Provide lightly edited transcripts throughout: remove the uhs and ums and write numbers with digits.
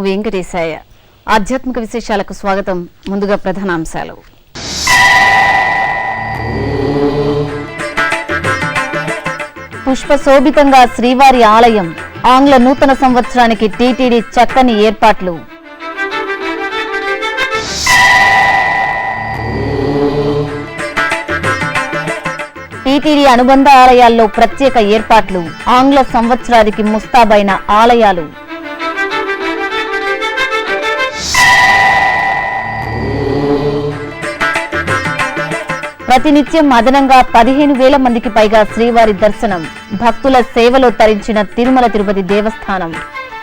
వెంకటేశాయ. ఆధ్యాత్మిక విశేషాలకు స్వాగతం. ముందుగా ప్రధానాంశాలు. పుష్పశోభితంగా శ్రీవారి ఆలయం. ఆంగ్ల నూతన సంవత్సరానికి టీటీడీ చక్కని ఏర్పాట్లు. టీటీడీ అనుబంధ ఆలయాల్లో ప్రత్యేక ఏర్పాట్లు. ఆంగ్ల సంవత్సరానికి ముస్తాబైన ఆలయాలు. ప్రతినిత్యం అదనంగా 15,000 మందికి పైగా శ్రీవారి దర్శనం. భక్తుల సేవలో తరించిన తిరుమల తిరుపతి దేవస్థానం.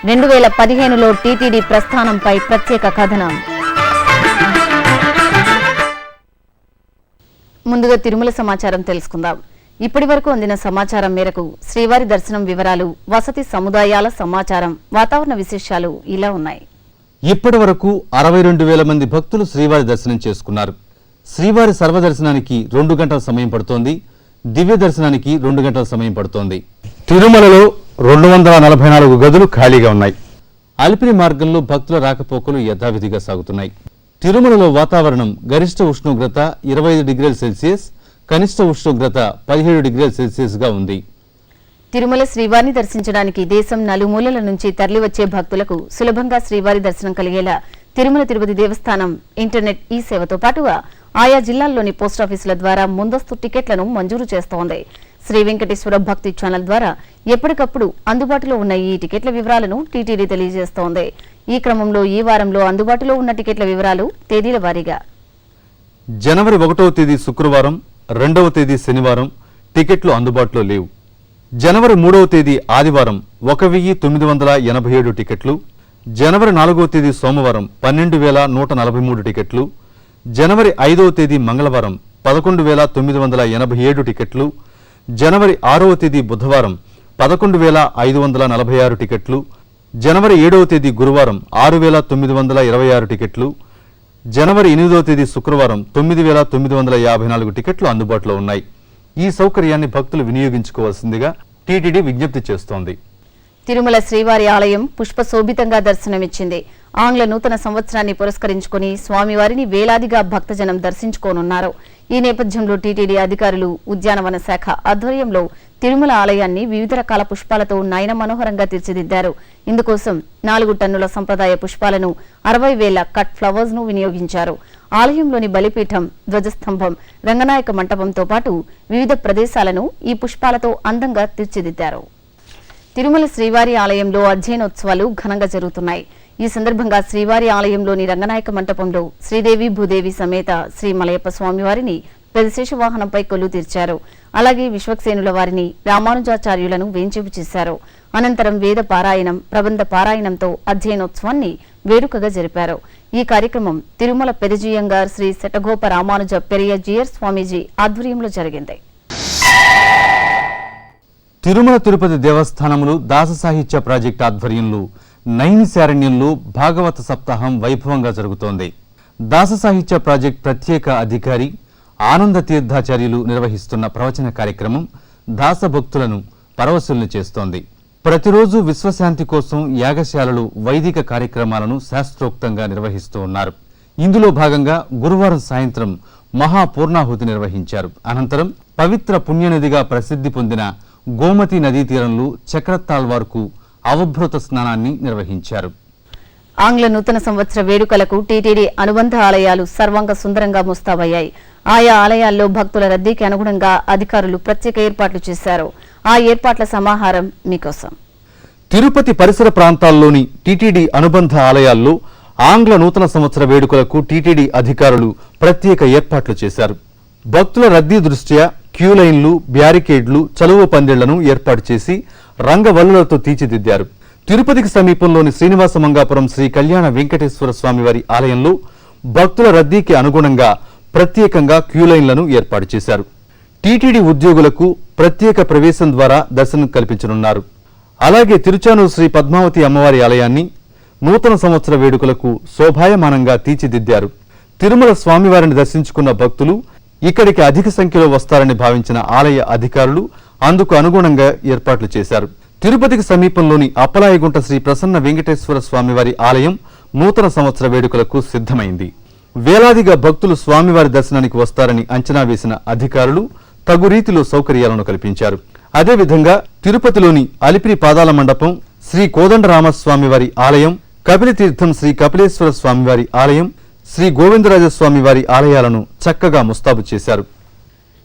2015లో టీటీడీ ప్రస్థానంపై ప్రత్యేక కథనం. ముందుగా తిరుమల సమాచారం తెలుసుకుందాం. ఇప్పటి వరకు అందిన సమాచారం మేరకు శ్రీవారి దర్శనం వివరాలు, వసతి సముదాయాల సమాచారం, వాతావరణ విశేషాలు ఇలా ఉన్నాయి. ఇప్పటి వరకు 62,000 మంది భక్తులు శ్రీవారి దర్శనం చేసుకున్నారు. శ్రీవారి సర్వదర్శనానికి 2 గంటల సమయం పడుతోంది. దివ్య దర్శనానికి 2 గంటల సమయం పడుతోంది. తిరుమలలో 244 గదులు ఖాళీగా ఉన్నాయి. అలిపిరి మార్గంలో భక్తుల రాకపోకలు యథావిధిగా సాగుతున్నాయి. తిరుమలలో వాతావరణం గరిష్ట ఉష్ణోగ్రత 25 డిగ్రీల సెల్సియస్, కనిష్ట ఉష్ణోగ్రత 17 డిగ్రీల సెల్సియస్ గా ఉంది. తిరుమల శ్రీవారిని దర్శించడానికి దేశం నలుమూలల నుంచి తరలివచ్చే భక్తులకు సులభంగా శ్రీవారి దర్శనం కలిగేలా తిరుమల తిరుపతి దేవస్థానం ఇంటర్నెట్ ఈ సేవతో పాటుగా ఆయా జిల్లాల్లోని పోస్టాఫీసుల ద్వారా ముందస్తు టికెట్లను మంజూరు చేస్తోంది. శ్రీ వెంకటేశ్వర భక్తి ఛానల్ ద్వారా ఎప్పటికప్పుడు అందుబాటులో ఉన్న ఈ టికెట్ల వివరాలను టీటీడీ తెలియజేస్తోంది. ఈ క్రమంలో ఈ వారంలో అందుబాటులో ఉన్న టికెట్ల వివరాలు తేదీల వారీగా. జనవరి 1వ తేదీ శుక్రవారం, 2వ తేదీ శనివారం టికెట్లు అందుబాటులో లేవు. జనవరి 3వ తేదీ ఆదివారం 1987 టికెట్లు. జనవరి 4వ తేదీ సోమవారం 12,143 టికెట్లు. జనవరి 5వ తేదీ మంగళవారం 11,987 టికెట్లు. జనవరి 6వ తేదీ బుధవారం 11,546 టికెట్లు. జనవరి 7వ తేదీ గురువారం 6,926 టికెట్లు. జనవరి 8వ తేదీ శుక్రవారం 9,954 టికెట్లు అందుబాటులో ఉన్నాయి. ఈ సౌకర్యాన్ని భక్తులు వినియోగించుకోవాల్సిందిగా టీటీడీ విజ్ఞప్తి చేస్తోంది. తిరుమల శ్రీవారి ఆలయం పుష్పశోభితంగా దర్శనమిచ్చింది. ఆంగ్ల నూతన సంవత్సరాన్ని పురస్కరించుకుని స్వామివారిని వేలాదిగా భక్తజనం దర్శించుకోనున్నారు. ఈ నేపథ్యంలో టీటీడీ అధికారులు, ఉద్యానవన శాఖ ఆధ్వర్యంలో తిరుమల ఆలయాన్ని వివిధ రకాల పుష్పాలతో నయన మనోహరంగా తీర్చిదిద్దారు. ఇందుకోసం 4 టన్నుల సంప్రదాయ పుష్పాలను, 60,000 కట్ ఫ్లవర్స్ ను వినియోగించారు. ఆలయంలోని బలిపీఠం, ధ్వజస్తంభం, రంగనాయక మంటపంతో పాటు వివిధ ప్రదేశాలను ఈ పుష్పాలతో అందంగా తీర్చిదిద్దారు. తిరుమల శ్రీవారి ఆలయంలో అధ్యయనోత్సవాలు ఘనంగా జరుగుతున్నాయి. ఈ సందర్భంగా శ్రీవారి ఆలయంలోని రంగనాయక మంటపంలో శ్రీదేవి భూదేవి సమేత శ్రీ మలయప్ప స్వామివారిని పెదశేష వాహనంపై కొలువు తీర్చారు. అలాగే విశ్వక్సేనుల వారిని, రామానుజాచార్యులను వేంచేపు చేశారు. అనంతరం వేద పారాయణం, ప్రబంధ పారాయణంతో అధ్యయనోత్సవాన్ని వేడుకగా జరిపారు. ఈ కార్యక్రమం తిరుమల పెదజీయంగార్ శ్రీ శటగోప రామానుజ పెరియ జియర్ స్వామీజీ ఆధ్వర్యంలో జరిగింది. తిరుమల తిరుపతి దేవస్థానములు దాస సాహిత్య ప్రాజెక్టు ఆధ్వర్యంలో నైమిశారణ్యంలో భాగవత సప్తాహం వైభవంగా జరుగుతోంది. దాస సాహిత్య ప్రాజెక్ట్ ప్రత్యేక అధికారి ఆనంద తీర్థాచార్యులు నిర్వహిస్తున్న ప్రవచన కార్యక్రమం దాస భక్తులను పరవశుల్ని చేస్తోంది. ప్రతిరోజు విశ్వశాంతి కోసం యాగశాలలు, వైదిక కార్యక్రమాలను శాస్త్రోక్తంగా నిర్వహిస్తూ ఉన్నారు. ఇందులో భాగంగా గురువారం సాయంత్రం మహాపూర్ణాహుతి నిర్వహించారు. అనంతరం పవిత్ర పుణ్యనదిగా ప్రసిద్ధి పొందిన గోమతి నదీ తీరంలో చక్రతాళ్వార్కు అవభృత స్నానాన్ని నిర్వహించారు. ఆంగ్ల నూతన సంవత్సర వేడుకలకు టీటీడీ అనుబంధ ఆలయాలు సర్వాంగ సుందరంగా ముస్తాబయ్యాయి. ఆయా ఆలయాల్లో భక్తుల రద్దీకి అనుగుణంగా అధికారులు ప్రత్యేక ఏర్పాట్లు చేశారు. ఆ ఏర్పాట్ల సమాహారం మీకోసం. తిరుపతి పరిసర ప్రాంతాల్లోని టీటీడీ అనుబంధ ఆలయాల్లో ఆంగ్ల నూతన సంవత్సర వేడుకలకు టీటీడీ అధికారులు ప్రత్యేక ఏర్పాట్లు చేశారు. భక్తుల రద్దీ దృష్ట్యా క్యూలైన్లు, బ్యారికేడ్లు, చలువ పందిళ్లను ఏర్పాటు చేసి రంగవల్లులతో తీర్చిదిద్దారు. తిరుపతికి సమీపంలోని శ్రీనివాస మంగాపురం శ్రీ కళ్యాణ వెంకటేశ్వర స్వామివారి ఆలయంలో భక్తుల రద్దీకి అనుగుణంగా ప్రత్యేకంగా క్యూలైన్లను ఏర్పాటు చేశారు. టీటీడీ ఉద్యోగులకు ప్రత్యేక ప్రవేశం ద్వారా దర్శనం కల్పించనున్నారు. అలాగే తిరుచానూరు శ్రీ పద్మావతి అమ్మవారి ఆలయాన్ని నూతన సంవత్సర వేడుకలకు శోభాయమానంగా తీర్చిదిద్దారు. తిరుమల స్వామివారిని దర్శించుకున్న భక్తులు ఇక్కడికి అధిక సంఖ్యలో వస్తారని భావించిన ఆలయ అధికారులు అందుకు అనుగుణంగా ఏర్పాట్లు చేశారు. తిరుపతికి సమీపంలోని అప్పలాయగుంట శ్రీ ప్రసన్న వెంకటేశ్వర స్వామివారి ఆలయం నూతన సంవత్సర వేడుకలకు సిద్ధమైంది. వేలాదిగా భక్తులు స్వామివారి దర్శనానికి వస్తారని అంచనా వేసిన అధికారులు తగు రీతిలో సౌకర్యాలను కల్పించారు. అదేవిధంగా తిరుపతిలోని అలిపిరి పాదాల మండపం, శ్రీ కోదండరామస్వామివారి ఆలయం, కపిలతీర్థం శ్రీ కపిలేశ్వర స్వామివారి ఆలయం, శ్రీ గోవిందరాజస్వామివారి ఆలయాలను చక్కగా ముస్తాబు చేశారు.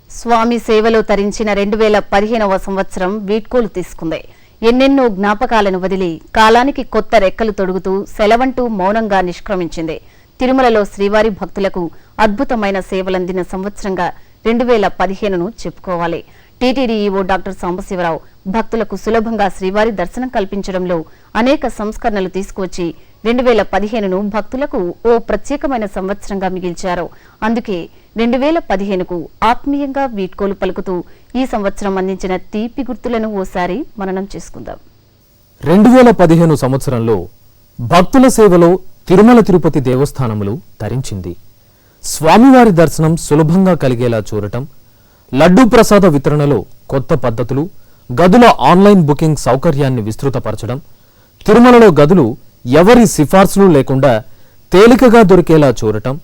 స్వామి సేవలో తరించిన 2015వ సంవత్సరం వీడ్కోలు తీసుకుంది. ఎన్నెన్నో జ్ఞాపకాలను వదిలి కాలానికి కొత్త రెక్కలు తొడుగుతూ సెలవంటూ మౌనంగా నిష్క్రమించింది. తిరుమలలో శ్రీవారి భక్తులకు అద్భుతమైన సేవలందిన సంవత్సరంగా 2015ను చెప్పుకోవాలి. టీటీడీ ఈవో డాక్టర్ సాంబశివరావు భక్తులకు సులభంగా శ్రీవారి దర్శనం కల్పించడంలో అనేక సంస్కరణలు తీసుకువచ్చి 2015ను భక్తులకు ఓ ప్రత్యేకమైన సంవత్సరంగా మిగిల్చారు. అందుకే 2015కు ఆత్మీయంగా వీడ్కోలు పలుకుతూ ఈ సంవత్సరం అందించిన తీపి గుర్తులను ఓసారి మననం చేసుకుందాం. 2015 సంవత్సరంలో భక్తుల సేవలో తిరుమల తిరుపతి దేవస్థానములు తరించింది. స్వామివారి దర్శనం సులభంగా కలిగేలా చూడటం, లడ్డూ ప్రసాద వితరణలో కొత్త పద్ధతులు, గదుల ఆన్లైన్ బుకింగ్ సౌకర్యాన్ని విస్తృతపరచడం, తిరుమలలో గదులు ఎవరి సిఫార్సులు లేకుండా తేలికగా దొరికేలా చూడటం,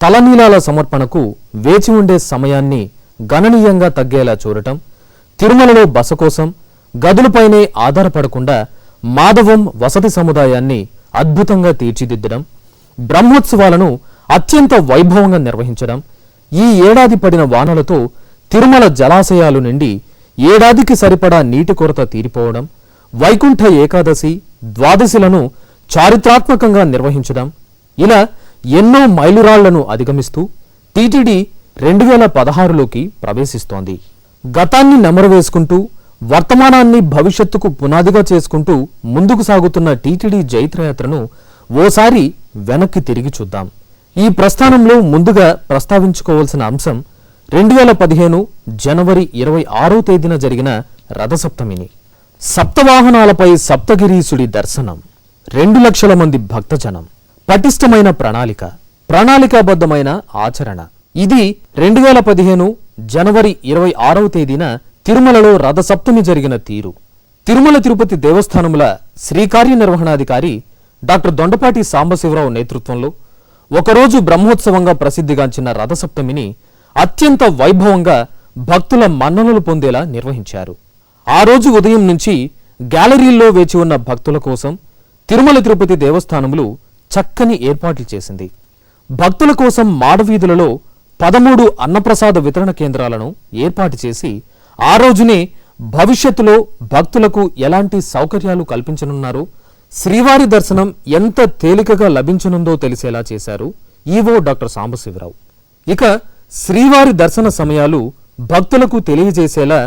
తలనీలాల సమర్పణకు వేచి ఉండే సమయాన్ని గణనీయంగా తగ్గేలా చూడటం, తిరుమలలో బస కోసం గదులపైనే ఆధారపడకుండా మాధవం వసతి సముదాయాన్ని అద్భుతంగా తీర్చిదిద్దడం, బ్రహ్మోత్సవాలను అత్యంత వైభవంగా నిర్వహించడం, ఈ ఏడాది పడిన వానలతో తిరుమల జలాశయాలు నిండి ఏడాదికి సరిపడా నీటి కొరత తీరిపోవడం, వైకుంఠ ఏకాదశి, ద్వాదశిలను చారిత్రాత్మకంగా నిర్వహించడం, ఇలా ఎన్నో మైలురాళ్లను అధిగమిస్తూ టీటీడీ 2016లోకి ప్రవేశిస్తోంది. గతాన్ని నెమరవేసుకుంటూ వర్తమానాన్ని భవిష్యత్తుకు పునాదిగా చేసుకుంటూ ముందుకు సాగుతున్న టీటీడీ జైత్రయాత్రను ఓసారి వెనక్కి తిరిగి చూద్దాం. ఈ ప్రస్థానంలో ముందుగా ప్రస్తావించుకోవాల్సిన అంశం 2015 జనవరి 26వ తేదీన జరిగిన రథసప్తమిని. సప్తవాహనాలపై సప్తగిరీసుడి దర్శనం, 2 లక్షల మంది భక్తజనం, పటిష్టమైన ప్రణాళికాబద్ధమైన ఆచరణ. ఇది 2015 జనవరి 26వ తేదీన తిరుమలలో రథసప్తమి జరిగిన తీరు. తిరుమల తిరుపతి దేవస్థానముల శ్రీకార్యనిర్వహణాధికారి డాక్టర్ దొండపాటి సాంబశివరావు నేతృత్వంలో ఒకరోజు బ్రహ్మోత్సవంగా ప్రసిద్ధిగాంచిన రథసప్తమిని అత్యంత వైభవంగా భక్తుల మన్ననలు పొందేలా నిర్వహించారు. ఆ రోజు ఉదయం నుంచి గ్యాలరీల్లో వేచి ఉన్న భక్తుల కోసం తిరుమల తిరుపతి దేవస్థానములు చక్కని ఏర్పాట్లు చేసింది. భక్తుల కోసం మాడవీధులలో 13 అన్నప్రసాద వితరణ కేంద్రాలను ఏర్పాటు చేసి ఆ రోజునే భవిష్యత్తులో భక్తులకు ఎలాంటి సౌకర్యాలు కల్పించనున్నారో, శ్రీవారి దర్శనం ఎంత తేలికగా లభించనుందో తెలిసేలా చేశారు ఈవో డాక్టర్ సాంబశివరావు. ఇక శ్రీవారి దర్శన సమయాలు భక్తులకు తెలియజేసేలా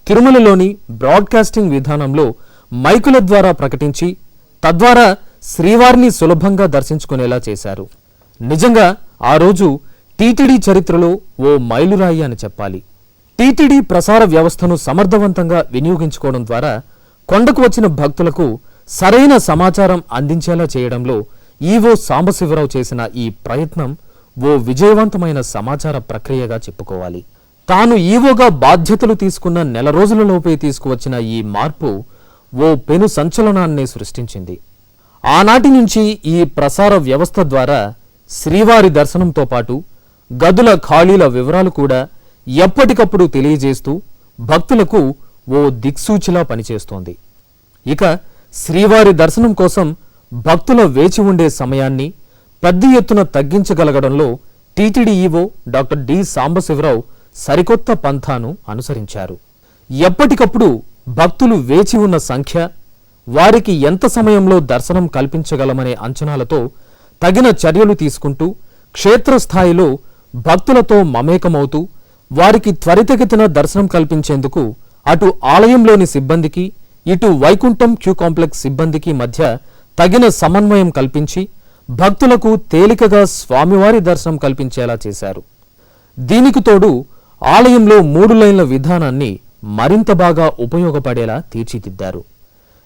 తిరుమలలోని బ్రాడ్కాస్టింగ్ విధానంలో మైకుల ద్వారా ప్రకటించి తద్వారా శ్రీవారిని సులభంగా దర్శించుకునేలా చేశారు. నిజంగా ఆ రోజు టీటీడీ చరిత్రలో ఓ మైలురాయి అని చెప్పాలి. టీటీడీ ప్రసార వ్యవస్థను సమర్థవంతంగా వినియోగించుకోవడం ద్వారా కొండకు వచ్చిన భక్తులకు సరైన సమాచారం అందించేలా చేయడంలో ఈవో సాంబశివరావు చేసిన ఈ ప్రయత్నం ఓ విజయవంతమైన సమాచార ప్రక్రియగా చెప్పుకోవాలి. తాను ఈవోగా బాధ్యతలు తీసుకున్న నెల రోజులలోపే తీసుకువచ్చిన ఈ మార్పు ఓ పెను సంచలనాన్ని సృష్టించింది. ఆనాటి నుంచి ఈ ప్రసార వ్యవస్థ ద్వారా శ్రీవారి దర్శనంతో పాటు గదుల ఖాళీల వివరాలు కూడా ఎప్పటికప్పుడు తెలియజేస్తూ భక్తులకు ఓ దిక్సూచిలా పనిచేస్తోంది. ఇక శ్రీవారి దర్శనం కోసం భక్తుల వేచి ఉండే సమయాన్ని పెద్ద ఎత్తున తగ్గించగలగడంలో TTD EO doctor D Sambasiva Rao సరికొత్త పంథాను అనుసరించారు. ఎప్పటికప్పుడు భక్తులు వేచి ఉన్న సంఖ్య, వారికి ఎంత సమయంలో దర్శనం కల్పించగలమనే అంచనాలతో తగిన చర్యలు తీసుకుంటూ క్షేత్రస్థాయిలో భక్తులతో మమేకమవుతూ వారికి త్వరితగతిన దర్శనం కల్పించేందుకు అటు ఆలయంలోని సిబ్బందికి, ఇటు వైకుంఠం క్యూ కాంప్లెక్స్ సిబ్బందికి మధ్య తగిన సమన్వయం కల్పించి భక్తులకు తేలికగా స్వామివారి దర్శనం కల్పించేలా చేశారు. దీనికి తోడు ఆలయంలో 3 లైన్ల విధానాన్ని మరింత బాగా ఉపయోగపడేలా తీర్చిదిద్దారు.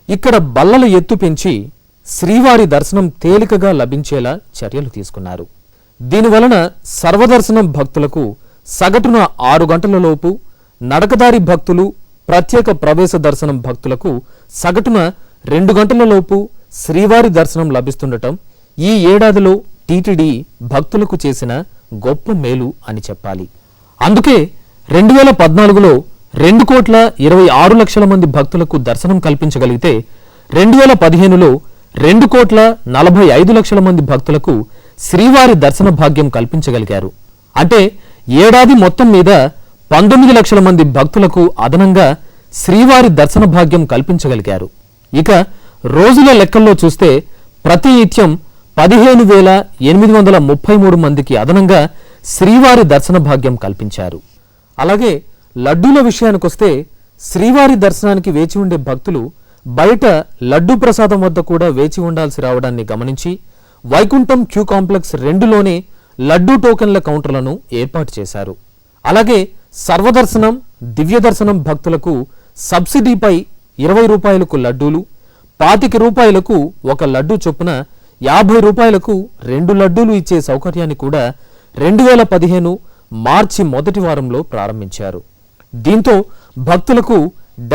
ఇక్కడ బల్లల ఎత్తు పెంచి శ్రీవారి దర్శనం తేలికగా లభించేలా చర్యలు తీసుకున్నారు. దీనివలన సర్వదర్శనం భక్తులకు సగటున 6 గంటలలోపు, నడకదారి భక్తులు ప్రత్యేక ప్రవేశ దర్శనం భక్తులకు సగటున 2 గంటల లోపు శ్రీవారి దర్శనం లభిస్తుండటం ఈ ఏడాదిలో టీటీడీ భక్తులకు చేసిన గొప్ప మేలు అని చెప్పాలి. అందుకే 2014లో 2,26,00,000 మంది భక్తులకు దర్శనం కల్పించగలిగితే 2015లో 2,45,00,000 మంది భక్తులకు శ్రీవారి దర్శన భాగ్యం కల్పించగలిగారు. అంటే ఏడాది మొత్తం మీద 19 లక్షల మంది భక్తులకు అదనంగా శ్రీవారి దర్శన భాగ్యం కల్పించగలిగారు. ఇక రోజుల లెక్కల్లో చూస్తే ప్రతి నిత్యం 15,833 మందికి అదనంగా శ్రీవారి దర్శన భాగ్యం కల్పించారు. అలాగే లడ్డూల విషయానికొస్తే శ్రీవారి దర్శనానికి వేచి ఉండే భక్తులు బయట లడ్డూ ప్రసాదం వద్ద కూడా వేచి ఉండాల్సి రావడాన్ని గమనించి వైకుంఠం క్యూ కాంప్లెక్స్ 2లోనే లడ్డూ టోకెన్ల కౌంటర్లను ఏర్పాటు చేశారు. అలాగే సర్వదర్శనం, దివ్య దర్శనం భక్తులకు సబ్సిడీపై 20 రూపాయలకు లడ్డూలు, 25 రూపాయలకు ఒక లడ్డూ చొప్పున 50 రూపాయలకు 2 లడ్డూలు ఇచ్చే సౌకర్యాన్ని కూడా 2015 మార్చి మొదటి వారంలో ప్రారంభించారు. దీంతో భక్తులకు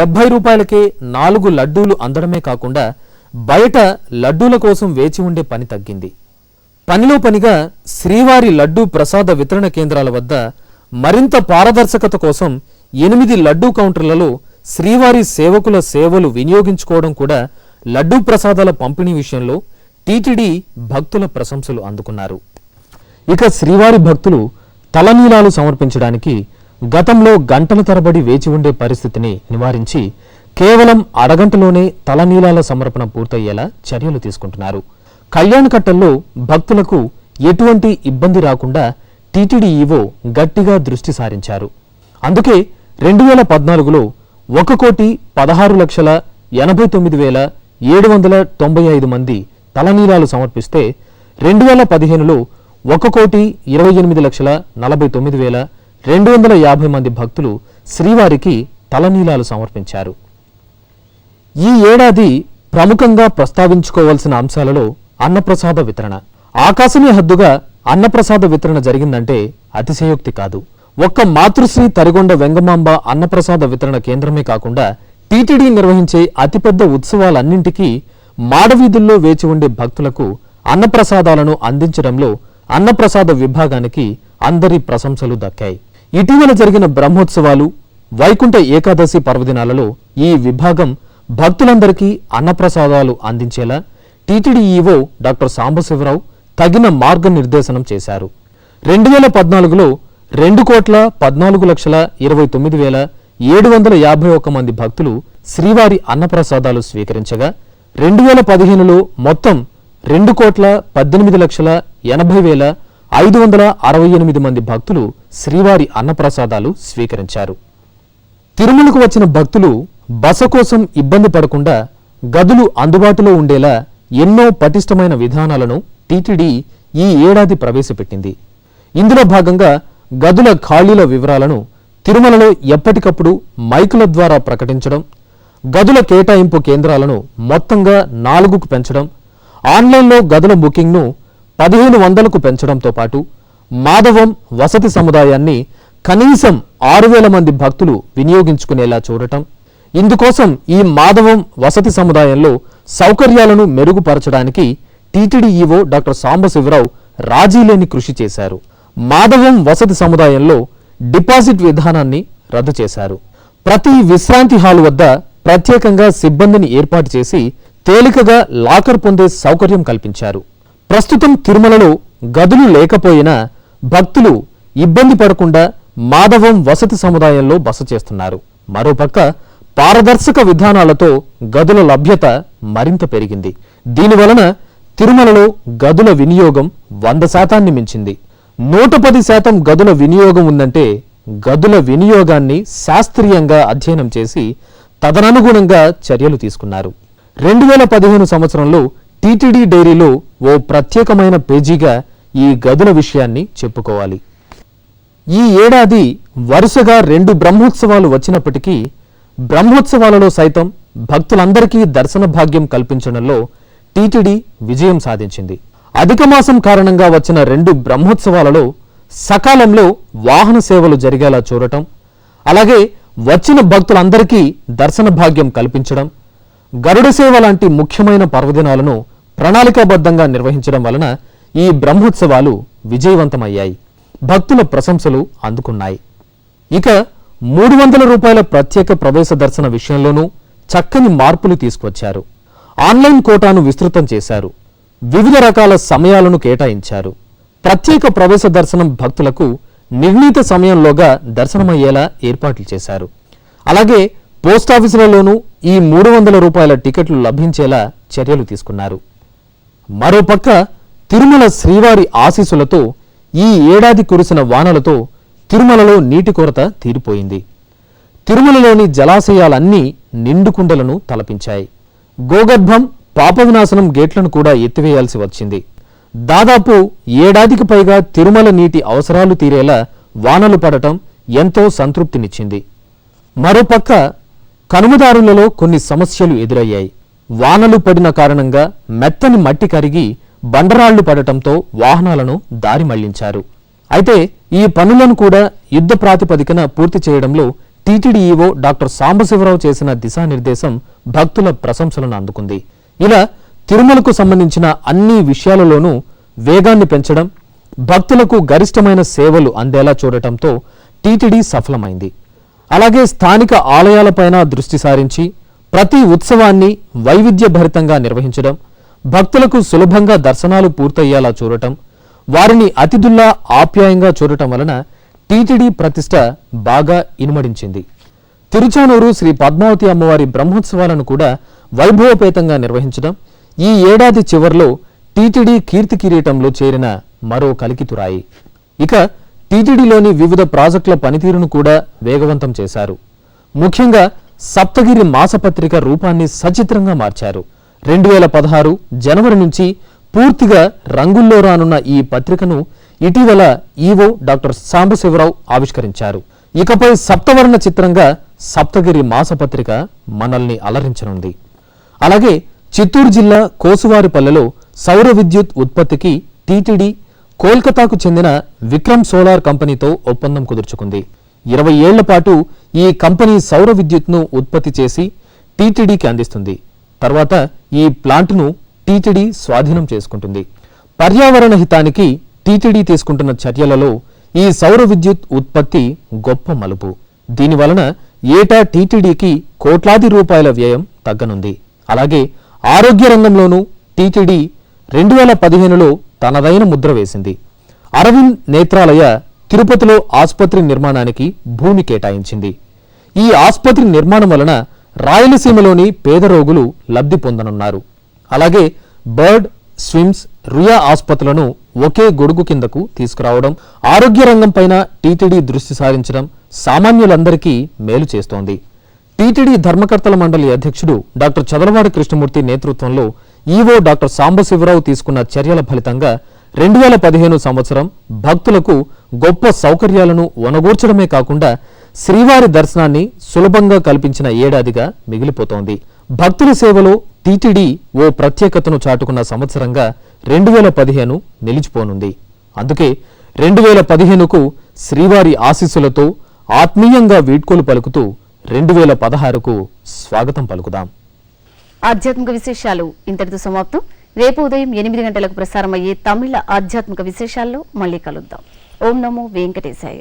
70 రూపాయలకే 4 లడ్డూలు అందడమే కాకుండా బయట లడ్డూల కోసం వేచి ఉండే పని తగ్గింది. పనిలో పనిగా శ్రీవారి లడ్డూ ప్రసాద వితరణ కేంద్రాల వద్ద మరింత పారదర్శకత కోసం 8 లడ్డూ కౌంటర్లలో శ్రీవారి సేవకుల సేవలు వినియోగించుకోవడం కూడా లడ్డూ ప్రసాదాల పంపిణీ విషయంలో టీటీడీ భక్తుల ప్రశంసలు అందుకున్నారు. ఇక శ్రీవారి భక్తులు తలనీలాలు సమర్పించడానికి గతంలో గంటల తరబడి వేచి ఉండే పరిస్థితిని నివారించి కేవలం అరగంటలోనే తలనీలాల సమర్పణ పూర్తయ్యేలా చర్యలు తీసుకుంటున్నారు. కళ్యాణకట్టల్లో భక్తులకు ఎటువంటి ఇబ్బంది రాకుండా టీటీడీ ఈవో గట్టిగా దృష్టి సారించారు. అందుకే 2014లో 1,16,89,795 మంది తలనీలాలు సమర్పిస్తే 2015లో 1,28,49,250 మంది భక్తులు శ్రీవారికి తలనీలాలు సమర్పించారు. ఈ ఏడాది ప్రముఖంగా ప్రస్తావించుకోవాల్సిన అంశాలలో అన్నప్రసాద వితరణ. ఆకాశమే హద్దుగా అన్నప్రసాద వితరణ జరిగిందంటే అతిశయోక్తి కాదు. ఒక్క మాతృశ్రీ తరిగొండ వెంగమాంబ అన్నప్రసాద వితరణ కేంద్రమే కాకుండా టీటీడీ నిర్వహించే అతిపెద్ద ఉత్సవాలన్నింటికీ మాడవీధుల్లో వేచి ఉండే భక్తులకు అన్నప్రసాదాలను అందించడంలో అన్నప్రసాద విభాగానికి అందరి ప్రశంసలు దక్కాయి. ఇటీవల జరిగిన బ్రహ్మోత్సవాలు, వైకుంఠ ఏకాదశి పర్వదినాలలో ఈ విభాగం భక్తులందరికీ అన్నప్రసాదాలు అందించేలా టీటీడీ ఈవో డాక్టర్ సాంబశివరావు తగిన మార్గనిర్దేశనం చేశారు. 2014లో 2,14,29,751 మంది భక్తులు శ్రీవారి అన్నప్రసాదాలు స్వీకరించగా 2015లో మొత్తం 2,18,80,568 మంది భక్తులు శ్రీవారి అన్నప్రసాదాలు స్వీకరించారు. తిరుమలకు వచ్చిన భక్తులు బస కోసం ఇబ్బంది పడకుండా గదులు అందుబాటులో ఉండేలా ఎన్నో పటిష్టమైన విధానాలను టీటీడీ ఈ ఏడాది ప్రవేశపెట్టింది. ఇందులో భాగంగా గదుల ఖాళీల వివరాలను తిరుమలలో ఎప్పటికప్పుడు మైకుల ద్వారా ప్రకటించడం, గదుల కేటాయింపు కేంద్రాలను మొత్తంగా 4కు పెంచడం, ఆన్లైన్లో గదుల బుకింగ్ను 1,500కు పెంచడంతో పాటు మాధవం వసతి సముదాయాన్ని కనీసం 6,000 మంది భక్తులు వినియోగించుకునేలా చూడటం, ఇందుకోసం ఈ మాధవం వసతి సముదాయంలో సౌకర్యాలను మెరుగుపరచడానికి టీటీడీ ఈవో డాక్టర్ సాంబశివరావు రాజీలేని కృషి చేశారు. మాధవం వసతి సముదాయంలో డిపాజిట్ విధానాన్ని రద్దు చేశారు. ప్రతి విశ్రాంతి హాల్ వద్ద ప్రత్యేకంగా సిబ్బందిని ఏర్పాటు చేసి తేలికగా లాకర్ పొందే సౌకర్యం కల్పించారు. ప్రస్తుతం తిరుమలలో గదులు లేకపోయినా భక్తులు ఇబ్బంది పడకుండా మాధవం వసతి సముదాయంలో బస చేస్తున్నారు. మరోపక్క పారదర్శక విధానాలతో గదుల లభ్యత మరింత పెరిగింది. దీనివలన తిరుమలలో గదుల వినియోగం 100% మించింది. 110% గదుల వినియోగం ఉందంటే గదుల వినియోగాన్ని శాస్త్రీయంగా అధ్యయనం చేసి తదననుగుణంగా చర్యలు తీసుకున్నారు. 2015 సంవత్సరంలో టీటీడీ డైరీలో ఓ ప్రత్యేకమైన పేజీగా ఈ గదుల విషయాన్ని చెప్పుకోవాలి. ఈ ఏడాది వరుసగా 2 బ్రహ్మోత్సవాలు వచ్చినప్పటికీ బ్రహ్మోత్సవాలలో సైతం భక్తులందరికీ దర్శన భాగ్యం కల్పించడంలో టీటీడీ విజయం సాధించింది. అధిక మాసం కారణంగా వచ్చిన 2 బ్రహ్మోత్సవాలలో సకాలంలో వాహన సేవలు జరిగేలా చూడటం, అలాగే వచ్చిన భక్తులందరికీ దర్శన భాగ్యం కల్పించడం, గరుడ సేవ లాంటి ముఖ్యమైన పర్వదినాలను ప్రణాళికాబద్ధంగా నిర్వహించడం వలన ఈ బ్రహ్మోత్సవాలు విజయవంతమయ్యాయి, భక్తుల ప్రశంసలు అందుకున్నాయి. ఇక 300 రూపాయల ప్రత్యేక ప్రవేశ దర్శన విషయంలోనూ చక్కని మార్పులు తీసుకొచ్చారు. ఆన్లైన్ కోటాను విస్తృతం చేశారు. వివిధ రకాల సమయాలను కేటాయించారు. ప్రత్యేక ప్రవేశ దర్శనం భక్తులకు నిర్ణీత సమయంలోగా దర్శనమయ్యేలా ఏర్పాట్లు చేశారు. అలాగే పోస్టాఫీసులలోనూ ఈ 300 రూపాయల టికెట్లు లభించేలా చర్యలు తీసుకున్నారు. మరోపక్క తిరుమల శ్రీవారి ఆశీస్సులతో ఈ ఏడాది కురిసిన వానలతో తిరుమలలో నీటి కొరత తీరిపోయింది. తిరుమలలోని జలాశయాలన్నీ నిండుకుండలను తలపించాయి. గోగర్భం, పాప వినాశనం గేట్లను కూడా ఎత్తివేయాల్సి వచ్చింది. దాదాపు ఏడాదికి పైగా తిరుమల నీటి అవసరాలు తీరేలా వానలు పడటం ఎంతో సంతృప్తినిచ్చింది. మరోపక్క కనుమదారులలో కొన్ని సమస్యలు ఎదురయ్యాయి. వానలు పడిన కారణంగా మెత్తని మట్టి కరిగి బండరాళ్లు పడటంతో వాహనాలను దారి మళ్లించారు. అయితే ఈ పనులను కూడా యుద్ధ ప్రాతిపదికన పూర్తి చేయడంలో టీటీడీ ఈవో డాక్టర్ సాంబశివరావు చేసిన దిశానిర్దేశం భక్తుల ప్రశంసలను అందుకుంది. ఇలా తిరుమలకు సంబంధించిన అన్ని విషయాలలోనూ వేగాన్ని పెంచడం, భక్తులకు గరిష్టమైన సేవలు అందేలా చూడటంతో టీటీడీ సఫలమైంది. అలాగే స్థానిక ఆలయాలపైన దృష్టి సారించి ప్రతి ఉత్సవాన్ని వైవిధ్యభరితంగా నిర్వహించడం, భక్తులకు సులభంగా దర్శనాలు పూర్తయ్యేలా చూడటం, వారిని అతిథుల్లా ఆప్యాయంగా చూడటం వలన టీటీడీ ప్రతిష్ట బాగా ఇనుమడించింది. తిరుచానూరు శ్రీ పద్మావతి అమ్మవారి బ్రహ్మోత్సవాలను కూడా వైభవపేతంగా నిర్వహించడం ఈ ఏడాది చివర్లో టీటీడీ కీర్తి కిరీటంలో చేరిన మరో కలికితురాయి. ఇక టీటీడీలోని వివిధ ప్రాజెక్టుల పనితీరును కూడా వేగవంతం చేశారు. ముఖ్యంగా సప్తగిరి మాసపత్రిక రూపాన్ని సచిత్రంగా మార్చారు. 2016 జనవరి నుంచి పూర్తిగా రంగుల్లో రానున్న ఈ పత్రికను ఇటీవల ఈవో డాక్టర్ సాంబశివరావు ఆవిష్కరించారు. ఇకపై సప్తవర్ణ చిత్రంగా సప్తగిరి మాసపత్రిక మనల్ని అలరించనుంది. అలాగే చిత్తూరు జిల్లా కోసువారిపల్లెలో సౌర విద్యుత్ ఉత్పత్తికి టీటీడీ కోల్కతాకు చెందిన విక్రమ్ సోలార్ కంపెనీతో ఒప్పందం కుదుర్చుకుంది. 20 ఏళ్ల పాటు ఈ కంపెనీ సౌర విద్యుత్ను ఉత్పత్తి చేసి టీటీడీకి అందిస్తుంది. తర్వాత ఈ ప్లాంట్ను టీటీడీ స్వాధీనం చేసుకుంటుంది. పర్యావరణ హితానికి టీటీడీ తీసుకుంటున్న చర్యలలో ఈ సౌర విద్యుత్ ఉత్పత్తి గొప్ప మలుపు. దీనివలన ఏటా టీటీడీకి కోట్లాది రూపాయల వ్యయం తగ్గనుంది. అలాగే ఆరోగ్య రంగంలోనూ టీటీడీ 2015లో తనదైన ముద్ర వేసింది. అరవింద్ నేత్రాలయ తిరుపతిలో ఆసుపత్రి నిర్మాణానికి భూమి కేటాయించింది. ఈ ఆసుపత్రి నిర్మాణం వలన రాయలసీమలోని పేద రోగులు లబ్ధి పొందనున్నారు. అలాగే బర్డ్, స్విమ్స్, రుయా ఆసుపత్రులను ఒకే గొడుగు కిందకు తీసుకురావడం, ఆరోగ్య రంగం పైన టీటీడీ దృష్టి సారించడం సామాన్యులందరికీ మేలు చేస్తోంది. టీటీడీ ధర్మకర్తల మండలి అధ్యక్షుడు డాక్టర్ చదలవాడి కృష్ణమూర్తి నేతృత్వంలో ఈవో డాక్టర్ సాంబశివరావు తీసుకున్న చర్యల ఫలితంగా 2015 సంవత్సరం భక్తులకు గొప్ప సౌకర్యాలను ఒనగూర్చడమే కాకుండా శ్రీవారి దర్శనాన్ని సులభంగా కల్పించిన ఏడాదిగా మిగిలిపోతోంది. భక్తుల సేవలో టీటీడీ ఓ ప్రత్యేకతను చాటుకున్న సంవత్సరంగా 2015 నిలిచిపోనుంది. అందుకే 2015కు శ్రీవారి ఆశీస్సులతో ఆత్మీయంగా వీడ్కోలు పలుకుతూ 2016కు స్వాగతం పలుకుదాం. ఆధ్యాత్మిక విశేషాలు ఇంతటితో సమాప్తం. రేపు ఉదయం 8 గంటలకు ప్రసారమయ్యే తమిళ ఆధ్యాత్మిక విశేషాల్లో మళ్ళీ కలుద్దాం. ఓం నమో వెంకటేశాయ.